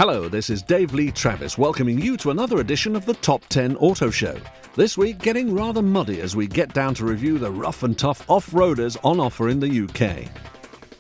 Hello, this is Dave Lee Travis welcoming you to another edition of the Top 10 Auto Show. This week getting rather muddy as we get down to review the rough and tough off-roaders on offer in the UK.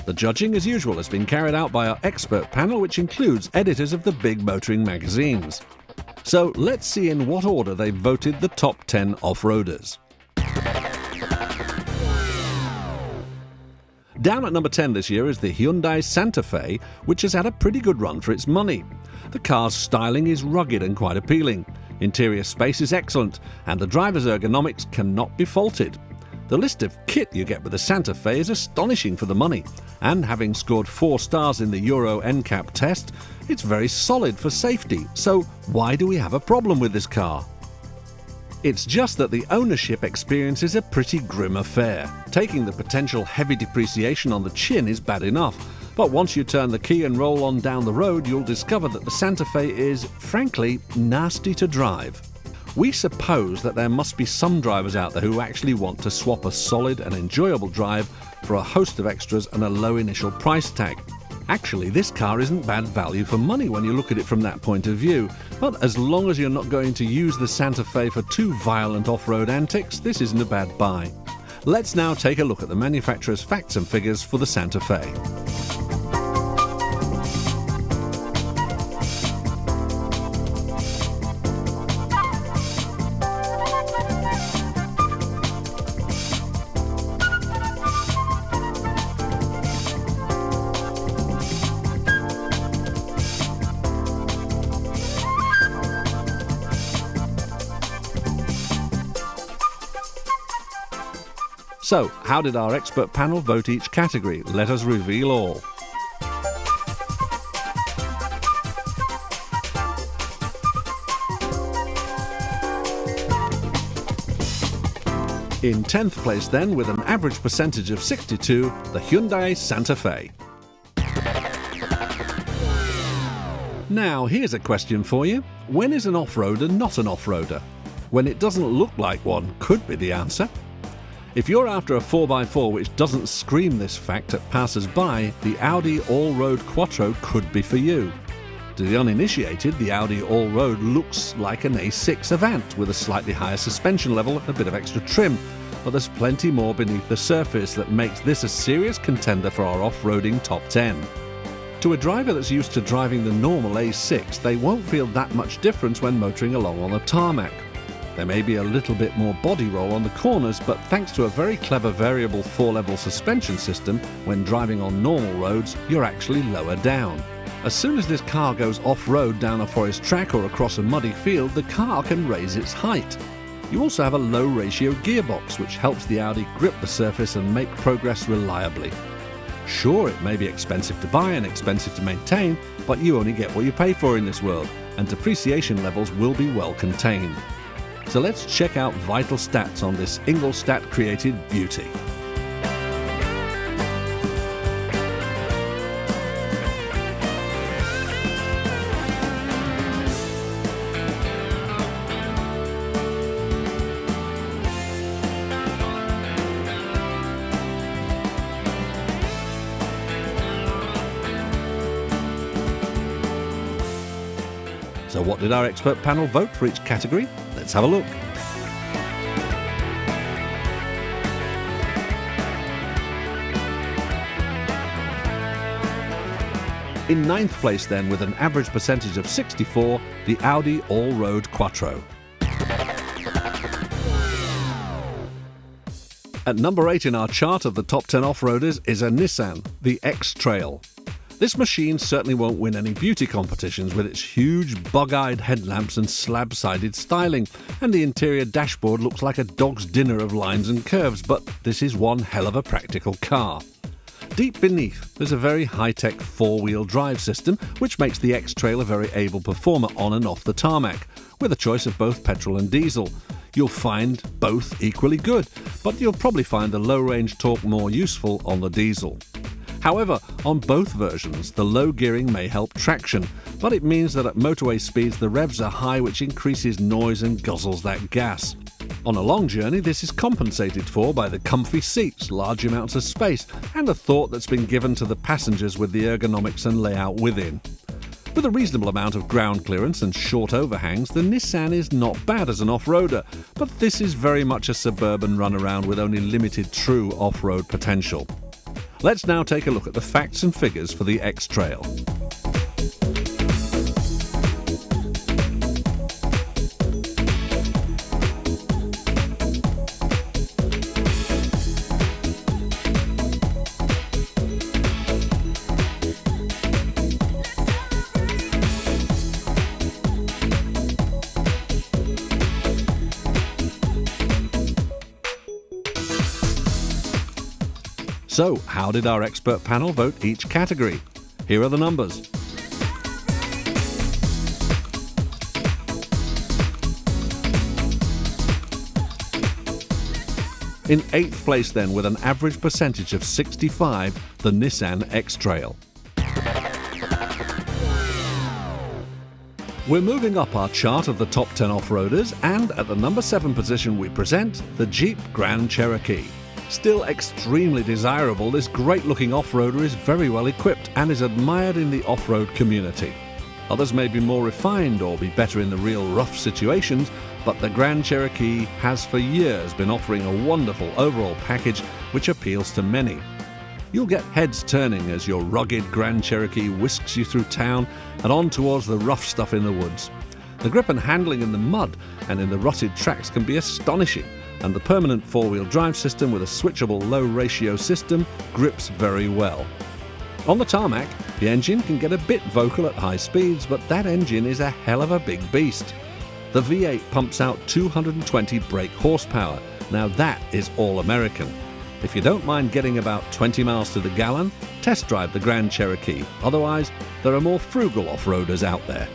The judging, as usual, has been carried out by our expert panel, which includes editors of the big motoring magazines. So let's see in what order they've voted the top 10 off-roaders. Down at number 10 this year is the Hyundai Santa Fe, which has had a pretty good run for its money. The car's styling is rugged and quite appealing. Interior space is excellent, and the driver's ergonomics cannot be faulted. The list of kit you get with the Santa Fe is astonishing for the money, and having scored 4 stars in the Euro NCAP test, it's very solid for safety. So why do we have a problem with this car? It's just that the ownership experience is a pretty grim affair. Taking the potential heavy depreciation on the chin is bad enough, but once you turn the key and roll on down the road, you'll discover that the Santa Fe is, frankly, nasty to drive. We suppose that there must be some drivers out there who actually want to swap a solid and enjoyable drive for a host of extras and a low initial price tag. Actually, this car isn't bad value for money when you look at it from that point of view, but as long as you're not going to use the Santa Fe for too violent off-road antics, this isn't a bad buy. Let's now take a look at the manufacturer's facts and figures for the Santa Fe. So, how did our expert panel vote each category? Let us reveal all. In 10th place then, with an average percentage of 62, the Hyundai Santa Fe. Now, here's a question for you. When is an off-roader not an off-roader? When it doesn't look like one could be the answer. If you're after a 4x4 which doesn't scream this fact at passers-by, the Audi Allroad Quattro could be for you. To the uninitiated, the Audi Allroad looks like an A6 Avant with a slightly higher suspension level and a bit of extra trim, but there's plenty more beneath the surface that makes this a serious contender for our off-roading top 10. To a driver that's used to driving the normal A6, they won't feel that much difference when motoring along on the tarmac. There may be a little bit more body roll on the corners, but thanks to a very clever variable 4-level suspension system, when driving on normal roads, you're actually lower down. As soon as this car goes off-road down a forest track or across a muddy field, the car can raise its height. You also have a low-ratio gearbox, which helps the Audi grip the surface and make progress reliably. Sure, it may be expensive to buy and expensive to maintain, but you only get what you pay for in this world, and depreciation levels will be well contained. So let's check out vital stats on this Ingolstadt-created beauty. So what did our expert panel vote for each category? Let's have a look. In 9th place then, with an average percentage of 64, the Audi Allroad Quattro. At number 8 in our chart of the top 10 off-roaders is a Nissan, the X-Trail. This machine certainly won't win any beauty competitions with its huge bug-eyed headlamps and slab-sided styling, and the interior dashboard looks like a dog's dinner of lines and curves, but this is one hell of a practical car. Deep beneath, there's a very high-tech 4-wheel drive system, which makes the X-Trail a very able performer on and off the tarmac, with a choice of both petrol and diesel. You'll find both equally good, but you'll probably find the low-range torque more useful on the diesel. However, on both versions, the low gearing may help traction, but it means that at motorway speeds the revs are high, which increases noise and guzzles that gas. On a long journey, this is compensated for by the comfy seats, large amounts of space, and a thought that's been given to the passengers with the ergonomics and layout within. With a reasonable amount of ground clearance and short overhangs, the Nissan is not bad as an off-roader, but this is very much a suburban runaround with only limited true off-road potential. Let's now take a look at the facts and figures for the X-Trail. So, how did our expert panel vote each category? Here are the numbers. In 8th place then, with an average percentage of 65, the Nissan X-Trail. We're moving up our chart of the top 10 off-roaders, and at the number 7 position we present the Jeep Grand Cherokee. Still extremely desirable, this great-looking off-roader is very well equipped and is admired in the off-road community. Others may be more refined or be better in the real rough situations, but the Grand Cherokee has for years been offering a wonderful overall package which appeals to many. You'll get heads turning as your rugged Grand Cherokee whisks you through town and on towards the rough stuff in the woods. The grip and handling in the mud and in the rutted tracks can be astonishing, and the permanent four-wheel drive system with a switchable low-ratio system grips very well. On the tarmac, the engine can get a bit vocal at high speeds, but that engine is a hell of a big beast. The V8 pumps out 220 brake horsepower. Now that is all American. If you don't mind getting about 20 miles to the gallon, test drive the Grand Cherokee. Otherwise, there are more frugal off-roaders out there.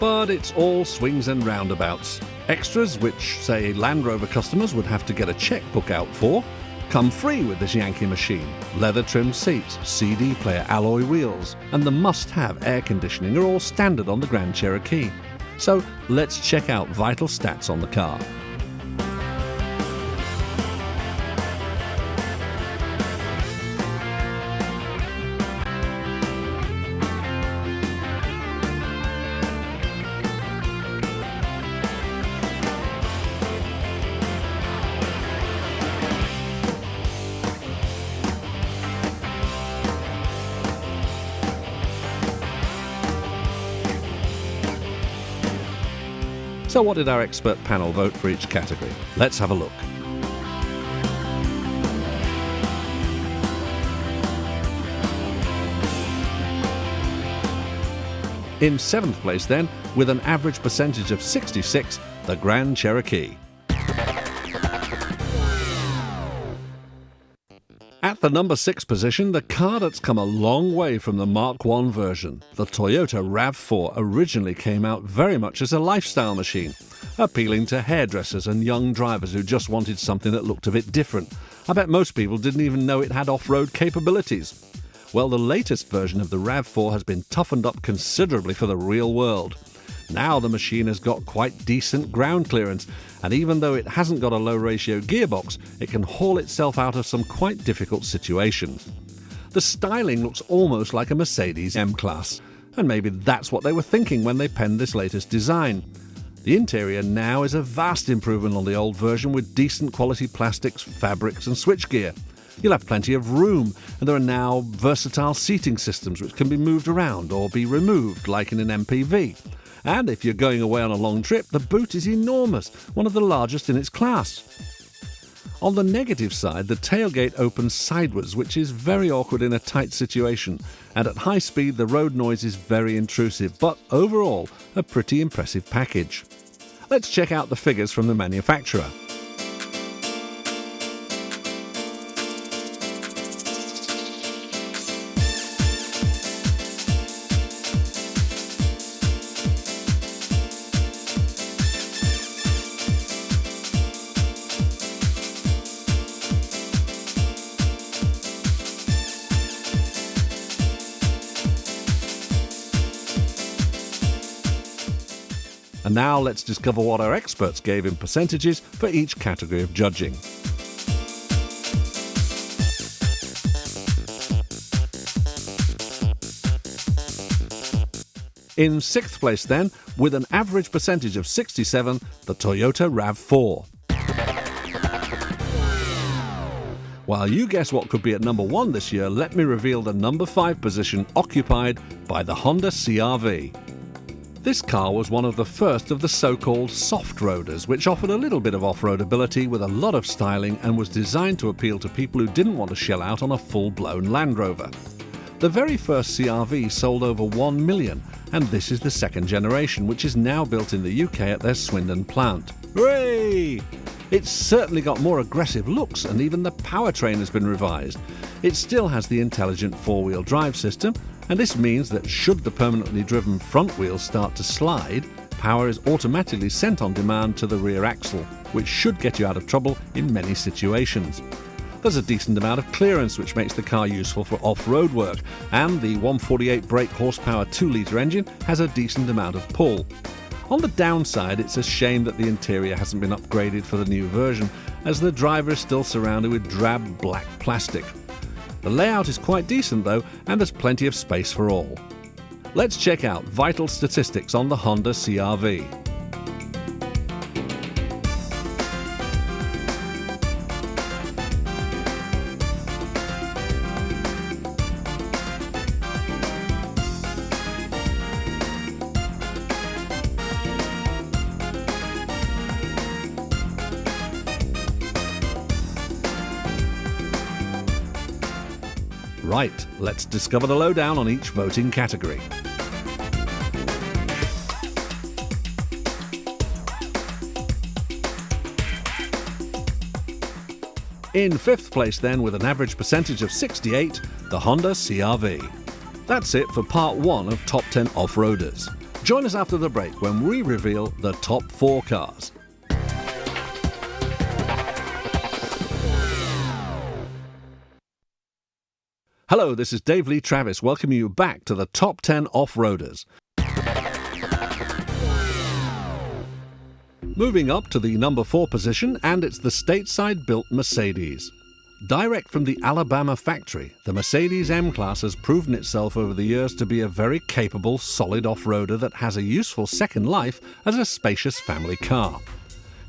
But it's all swings and roundabouts. Extras, which, say, Land Rover customers would have to get a checkbook out for, come free with this Yankee machine. Leather-trimmed seats, CD player alloy wheels, and the must-have air conditioning are all standard on the Grand Cherokee. So let's check out vital stats on the car. So what did our expert panel vote for each category? Let's have a look. In 7th place then, with an average percentage of 66, the Grand Cherokee. At the number 6 position, the car that's come a long way from the Mark I version. The Toyota RAV4 originally came out very much as a lifestyle machine, appealing to hairdressers and young drivers who just wanted something that looked a bit different. I bet most people didn't even know it had off-road capabilities. Well, the latest version of the RAV4 has been toughened up considerably for the real world. Now the machine has got quite decent ground clearance, and even though it hasn't got a low-ratio gearbox, it can haul itself out of some quite difficult situations. The styling looks almost like a Mercedes M-Class, and maybe that's what they were thinking when they penned this latest design. The interior now is a vast improvement on the old version with decent quality plastics, fabrics and switchgear. You'll have plenty of room, and there are now versatile seating systems which can be moved around or be removed like in an MPV. And if you're going away on a long trip, the boot is enormous, one of the largest in its class. On the negative side, the tailgate opens sideways, which is very awkward in a tight situation, and at high speed the road noise is very intrusive, but overall a pretty impressive package. Let's check out the figures from the manufacturer. And now let's discover what our experts gave in percentages for each category of judging. In 6th place then, with an average percentage of 67, the Toyota RAV4. While you guess what could be at number 1 this year, let me reveal the number 5 position occupied by the Honda CR-V. This car was one of the first of the so-called soft roaders, which offered a little bit of off-road ability with a lot of styling and was designed to appeal to people who didn't want to shell out on a full-blown Land Rover. The very first CR-V sold over 1 million, and this is the second generation, which is now built in the UK at their Swindon plant. Hooray! It's certainly got more aggressive looks, and even the powertrain has been revised. It still has the intelligent four-wheel drive system, and this means that should the permanently driven front wheels start to slide, power is automatically sent on demand to the rear axle, which should get you out of trouble in many situations. There's a decent amount of clearance, which makes the car useful for off-road work, and the 148 brake horsepower 2-litre engine has a decent amount of pull. On the downside, it's a shame that the interior hasn't been upgraded for the new version, as the driver is still surrounded with drab black plastic. The layout is quite decent though, and there's plenty of space for all. Let's check out vital statistics on the Honda CR-V. Right, let's discover the lowdown on each voting category. In 5th place then, with an average percentage of 68, the Honda CR-V. That's it for part 1 of Top 10 Off-Roaders. Join us after the break when we reveal the top 4 cars. Hello, this is Dave Lee Travis welcoming you back to the Top 10 Off-Roaders. Moving up to the number 4 position, and it's the stateside-built Mercedes. Direct from the Alabama factory, the Mercedes M-Class has proven itself over the years to be a very capable, solid off-roader that has a useful second life as a spacious family car.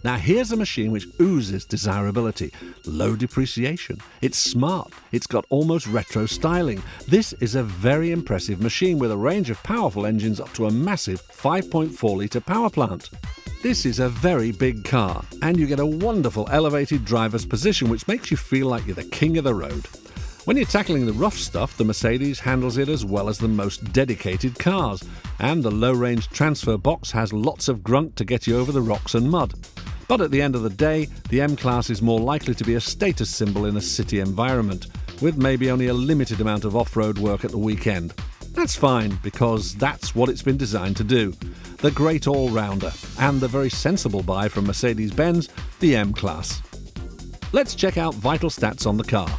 Now here's a machine which oozes desirability, low depreciation, it's smart, it's got almost retro styling. This is a very impressive machine with a range of powerful engines up to a massive 5.4-litre power plant. This is a very big car, and you get a wonderful elevated driver's position which makes you feel like you're the king of the road. When you're tackling the rough stuff, the Mercedes handles it as well as the most dedicated cars, and the low-range transfer box has lots of grunt to get you over the rocks and mud. But at the end of the day, the M-Class is more likely to be a status symbol in a city environment, with maybe only a limited amount of off-road work at the weekend. That's fine, because that's what it's been designed to do. The great all-rounder, and the very sensible buy from Mercedes-Benz, the M-Class. Let's check out vital stats on the car.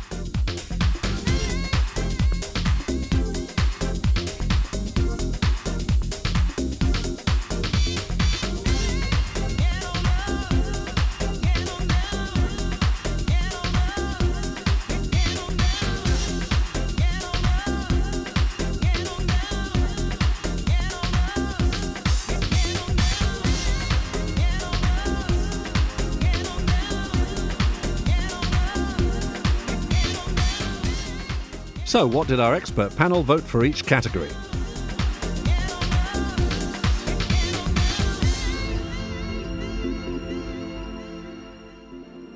So, what did our expert panel vote for each category?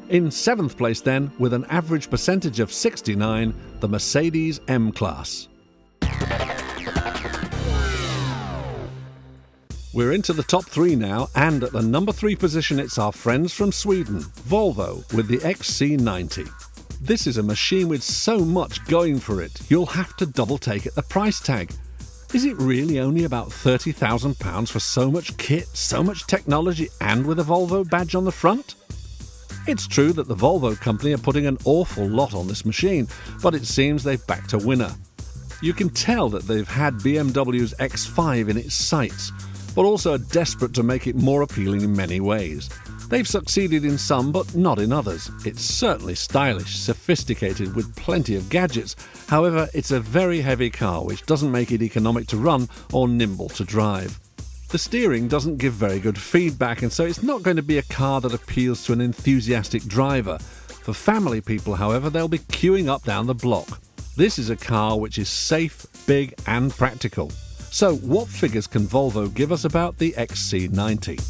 In 7th place then, with an average percentage of 69, the Mercedes M-Class. We're into the top 3 now, and at the number 3 position it's our friends from Sweden, Volvo, with the XC90. This is a machine with so much going for it, you'll have to double take at the price tag. Is it really only about £30,000 for so much kit, so much technology, and with a Volvo badge on the front? It's true that the Volvo company are putting an awful lot on this machine, but it seems they've backed a winner. You can tell that they've had BMW's X5 in its sights, but also are desperate to make it more appealing in many ways. They've succeeded in some, but not in others. It's certainly stylish, sophisticated, with plenty of gadgets. However, it's a very heavy car, which doesn't make it economic to run or nimble to drive. The steering doesn't give very good feedback, and so it's not going to be a car that appeals to an enthusiastic driver. For family people, however, they'll be queuing up down the block. This is a car which is safe, big and practical. So, what figures can Volvo give us about the XC90?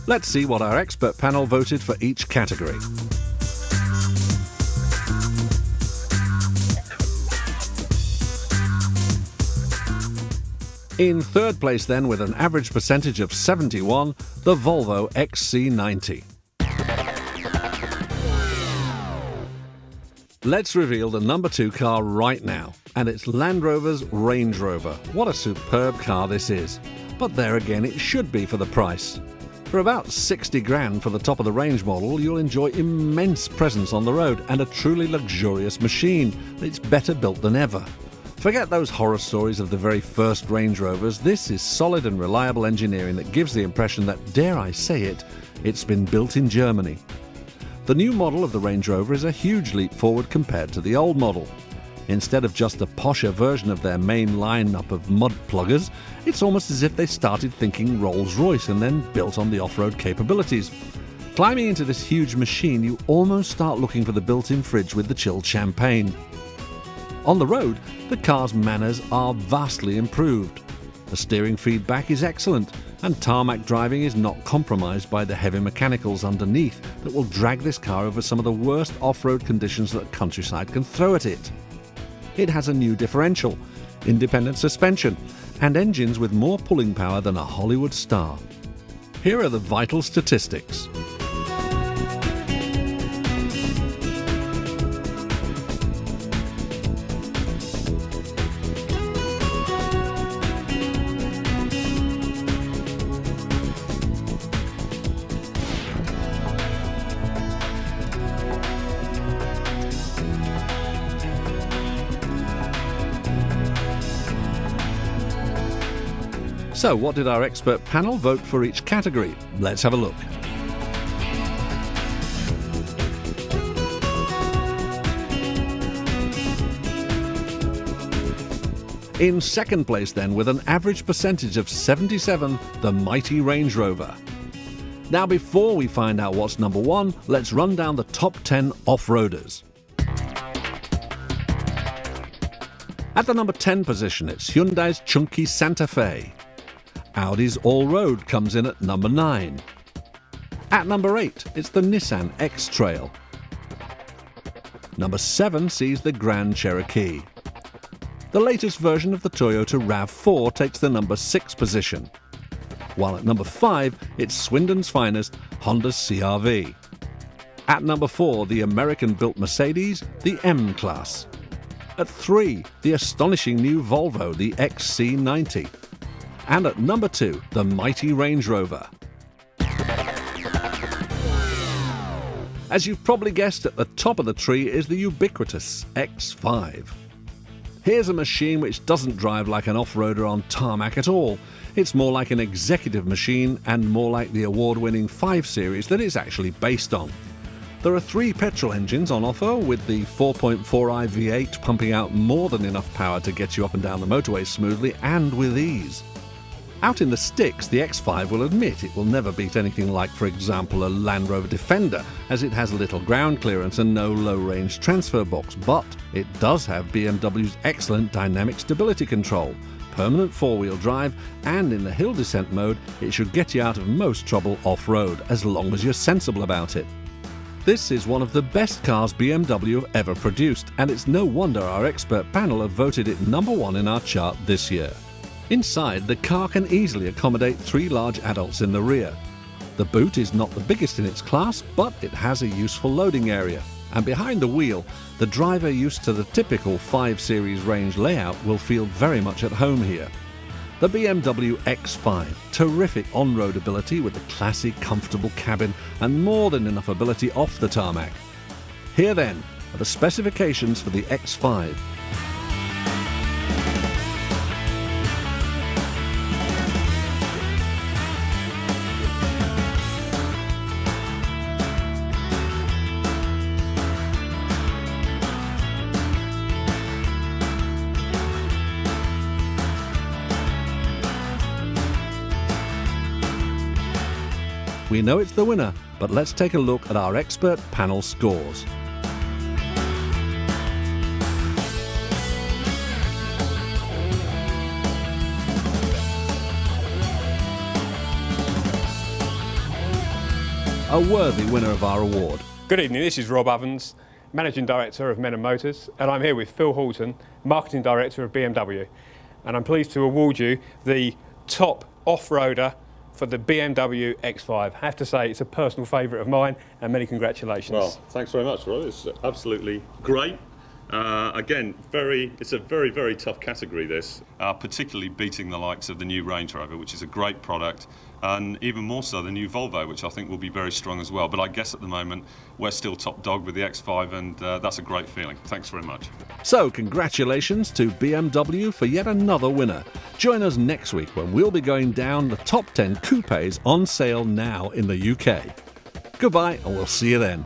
Let's see what our expert panel voted for each category. In third place then, with an average percentage of 71, the Volvo XC90. Let's reveal the number 2 car right now, and it's Land Rover's Range Rover. What a superb car this is. But there again, it should be for the price. For about 60 grand for the top of the range model, you'll enjoy immense presence on the road and a truly luxurious machine that's better built than ever. Forget those horror stories of the very first Range Rovers. This is solid and reliable engineering that gives the impression that, dare I say it, it's been built in Germany. The new model of the Range Rover is a huge leap forward compared to the old model. Instead of just a posher version of their main lineup of mud pluggers, it's almost as if they started thinking Rolls-Royce and then built on the off-road capabilities. Climbing into this huge machine, you almost start looking for the built-in fridge with the chilled champagne. On the road, the car's manners are vastly improved. The steering feedback is excellent, and tarmac driving is not compromised by the heavy mechanicals underneath that will drag this car over some of the worst off-road conditions that the countryside can throw at it. It has a new differential, independent suspension, and engines with more pulling power than a Hollywood star. Here are the vital statistics. So, what did our expert panel vote for each category? Let's have a look. In second place then, with an average percentage of 77, the mighty Range Rover. Now, before we find out what's number 1, let's run down the top 10 off-roaders. At the number 10 position, it's Hyundai's chunky Santa Fe. Audi's Allroad comes in at number 9. At number 8, it's the Nissan X-Trail. Number 7 sees the Grand Cherokee. The latest version of the Toyota RAV4 takes the number 6 position. While at number 5, it's Swindon's finest Honda CR-V. At number 4, the American-built Mercedes, the M-Class. At 3, the astonishing new Volvo, the XC90. And at number 2, the mighty Range Rover. As you've probably guessed, at the top of the tree is the ubiquitous X5. Here's a machine which doesn't drive like an off-roader on tarmac at all. It's more like an executive machine and more like the award-winning 5 Series that it's actually based on. There are 3 petrol engines on offer, with the 4.4i V8 pumping out more than enough power to get you up and down the motorway smoothly and with ease. Out in the sticks, the X5 will admit it will never beat anything like, for example, a Land Rover Defender, as it has little ground clearance and no low-range transfer box, but it does have BMW's excellent dynamic stability control, permanent four-wheel drive, and in the hill descent mode, it should get you out of most trouble off-road, as long as you're sensible about it. This is one of the best cars BMW have ever produced, and it's no wonder our expert panel have voted it number 1 in our chart this year. Inside, the car can easily accommodate 3 large adults in the rear. The boot is not the biggest in its class, but it has a useful loading area. And behind the wheel, the driver used to the typical 5 Series range layout will feel very much at home here. The BMW X5, terrific on-road ability with a classy, comfortable cabin and more than enough ability off the tarmac. Here then are the specifications for the X5. We know it's the winner, but let's take a look at our expert panel scores. A worthy winner of our award. Good evening, this is Rob Ovens, Managing Director of Men & Motors, and I'm here with Phil Horton, Marketing Director of BMW. And I'm pleased to award you the top off-roader for the BMW X5. I have to say it's a personal favourite of mine, and many congratulations. Well, thanks very much, Rob. It's absolutely great. Again, it's a very, very tough category, this. Particularly beating the likes of the new Range Rover, which is a great product, and even more so the new Volvo, which I think will be very strong as well. But I guess at the moment, we're still top dog with the X5, and that's a great feeling. Thanks very much. So, congratulations to BMW for yet another winner. Join us next week when we'll be going down the top 10 coupes on sale now in the UK. Goodbye, and we'll see you then.